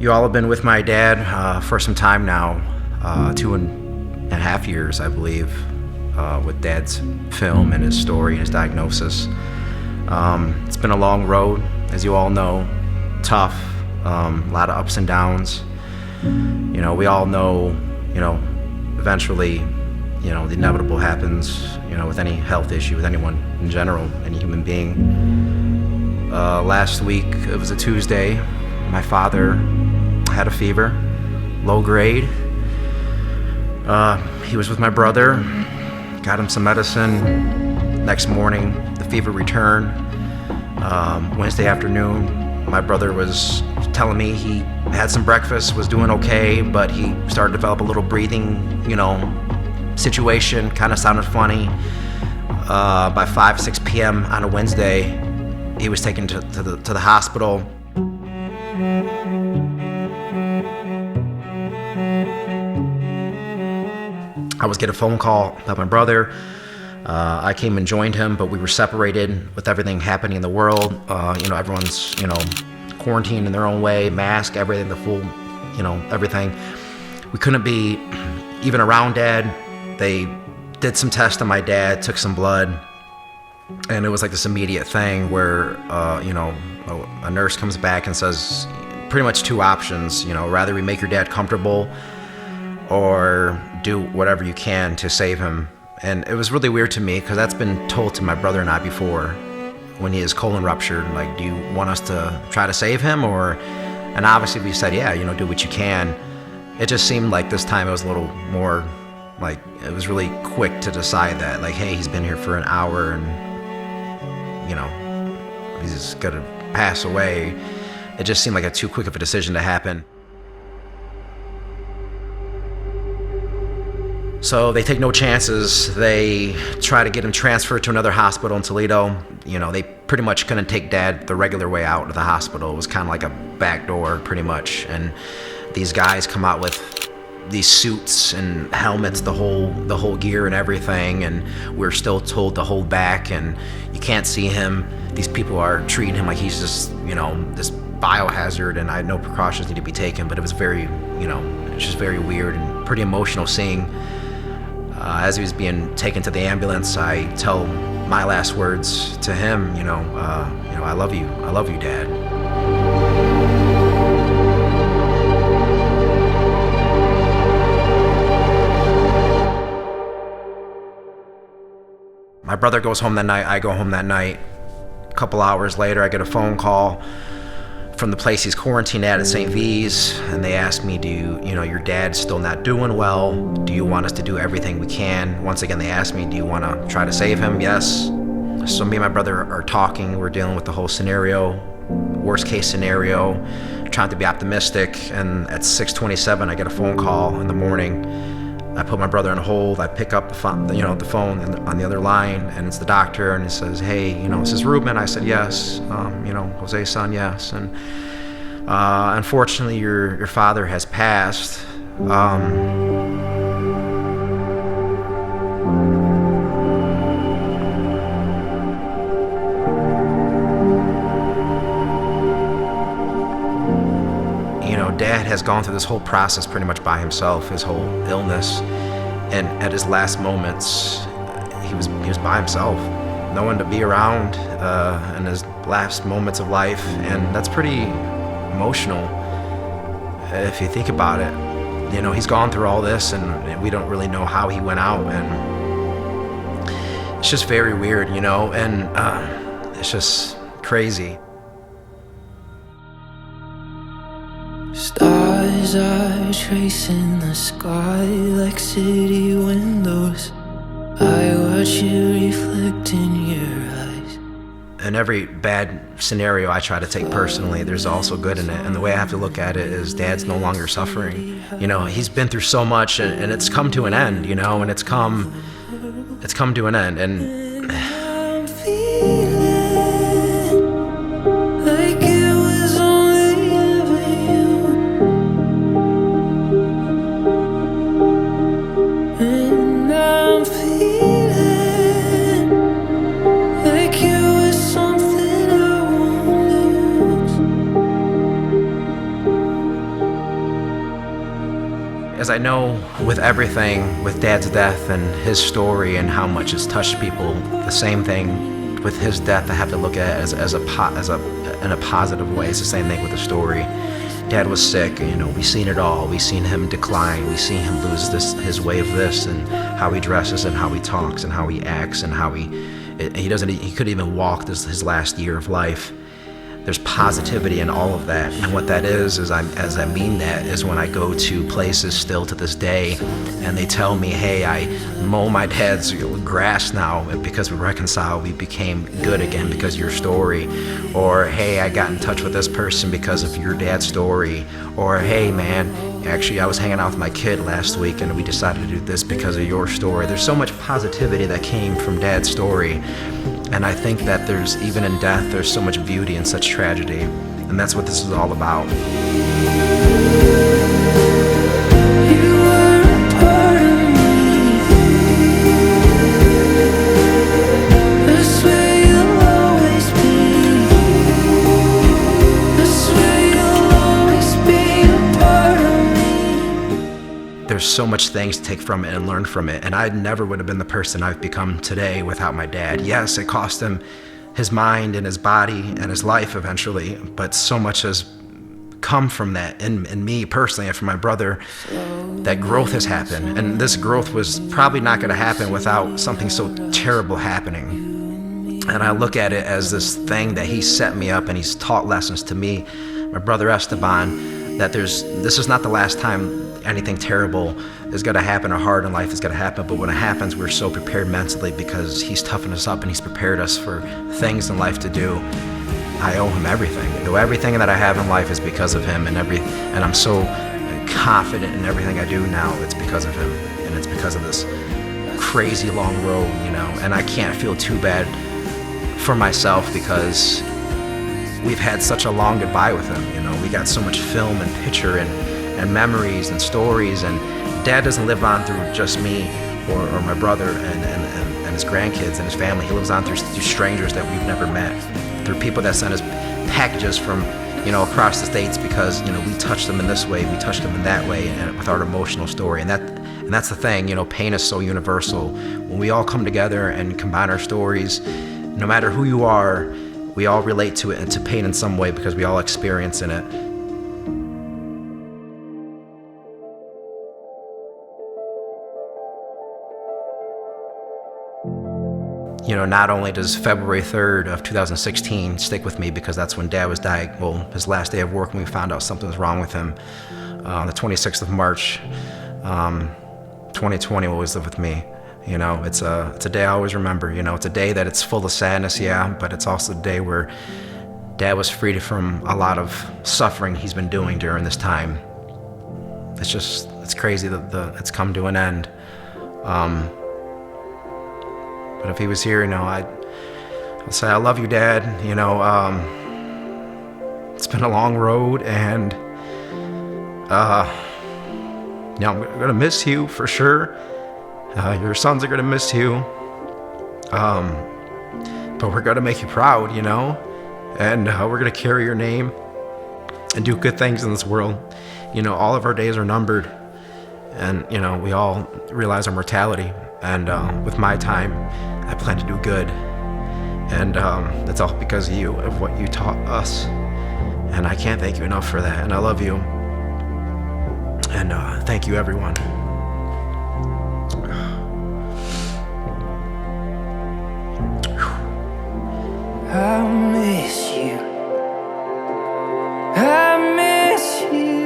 You all have been with my dad for some time now, 2.5 years, I believe, with Dad's film and his story and his diagnosis. It's been a long road, as you all know, tough, a lot of ups and downs. You know, we all know, eventually, the inevitable happens, with any health issue, with anyone in general, any human being. Last week, it was a Tuesday, my father had a fever, low grade. He was with my brother, got him some medicine. Next morning, the fever returned. Wednesday afternoon, my brother was telling me he had some breakfast, was doing okay, but he started to develop a little breathing, situation, kind of sounded funny. By 5, 6 p.m. on a Wednesday, he was taken to the hospital. I was getting a phone call about my brother. I came and joined him, but we were separated with everything happening in the world. Everyone's, quarantined in their own way, mask, everything, the full, everything. We couldn't be even around Dad. They did some tests on my dad, took some blood, and it was like this immediate thing where, a nurse comes back and says pretty much two options, rather we make your dad comfortable or do whatever you can to save him. And it was really weird to me because that's been told to my brother and I before when his colon ruptured, like, do you want us to try to save him? And obviously we said, yeah, do what you can. It just seemed like this time it was a little more like, it was really quick to decide that, like, hey, he's been here for an hour and, he's gonna pass away. It just seemed like too quick of a decision to happen. So they take no chances. They try to get him transferred to another hospital in Toledo. They pretty much couldn't take Dad the regular way out of the hospital. It was kind of like a back door, pretty much. And these guys come out with these suits and helmets, the whole gear and everything, and we're still told to hold back, and you can't see him. These people are treating him like he's just, this biohazard, and I had no precautions need to be taken, but it was very, it's just very weird and pretty emotional seeing. As he was being taken to the ambulance, I tell my last words to him, I love you, Dad. My brother goes home that night, I go home that night. A couple hours later, I get a phone call from the place he's quarantined at St. V's, and they ask me, your dad's still not doing well, do you want us to do everything we can? Once again, they ask me, do you want to try to save him? Yes. So me and my brother are talking, we're dealing with the whole scenario, worst case scenario, trying to be optimistic, and at 6:27, I get a phone call in the morning. I put my brother on hold, I pick up the phone, on the other line, and it's the doctor, and he says, hey, this is Ruben. I said, yes, Jose's son, yes. And unfortunately, your father has passed. Dad has gone through this whole process pretty much by himself, his whole illness, and at his last moments, he was by himself, no one to be around in his last moments of life, and that's pretty emotional if you think about it. He's gone through all this, and we don't really know how he went out, and it's just very weird, and it's just crazy. Stars are tracing the sky like city windows. I watch you reflect in your eyes. In every bad scenario I try to take personally, there's also good in it. And the way I have to look at it is Dad's no longer suffering. He's been through so much, and it's come to an end, and it's come to an end. And I'm feeling like it was only ever you. And I'm feeling like it was something I won't lose. I know with everything, with Dad's death and his story and how much it's touched people, the same thing with his death, I have to look at it in a positive way. It's the same thing with the story. Dad was sick, we've seen it all. We've seen him decline. We've seen him lose his way of this, and how he dresses and how he talks and how he acts and how he couldn't even walk his last year of life. There's positivity in all of that, and what that is I mean that is when I go to places still to this day, and they tell me, hey, I mow my dad's grass now, and because we reconciled, we became good again because of your story. Or, hey, I got in touch with this person because of your dad's story. Or, hey, man, actually, I was hanging out with my kid last week, and we decided to do this because of your story. There's so much positivity that came from Dad's story. And I think that there's, even in death, there's so much beauty in such tragedy. And that's what this is all about. You were a part of me. I swear you'll always be. I swear you'll always be a part of me. There's so much things to take from it and learn from it. And I never would have been the person I've become today without my dad. Yes, it cost him his mind and his body and his life eventually, but so much has come from that in me personally and for my brother. That growth has happened, and this growth was probably not going to happen without something so terrible happening. And I look at it as this thing that he set me up, and he's taught lessons to me, my brother Esteban, that this is not the last time anything terrible is going to happen or hard in life is going to happen, but when it happens, we're so prepared mentally because he's toughened us up and he's prepared us for things in life to do. I owe him everything. Everything that I have in life is because of him, and I'm so confident in everything I do now. It's because of him, and it's because of this crazy long road, and I can't feel too bad for myself because we've had such a long goodbye with him. We got so much film and picture and memories and stories, and Dad doesn't live on through just me or my brother and his grandkids and his family. He lives on through strangers that we've never met, through people that send us packages from across the states because we touched them in this way, we touched them in that way, and with our emotional story. And that's the thing. Pain is so universal. When we all come together and combine our stories, no matter who you are, we all relate to it and to pain in some way because we all experience in it. Not only does February 3rd of 2016 stick with me because that's when Dad was his last day of work when we found out something was wrong with him. On the 26th of March, 2020 will always live with me. It's a day I always remember. It's a day that it's full of sadness, but it's also a day where Dad was freed from a lot of suffering he's been doing during this time. It's crazy that it's come to an end. But if he was here, I'd say, I love you, Dad. It's been a long road, and I'm gonna miss you for sure. Your sons are gonna miss you. But we're gonna make you proud, and we're gonna carry your name and do good things in this world. All of our days are numbered, and we all realize our mortality. And with my time, I plan to do good, and that's all because of you, of what you taught us, and I can't thank you enough for that. And I love you, and thank you, everyone. I miss you. I miss you.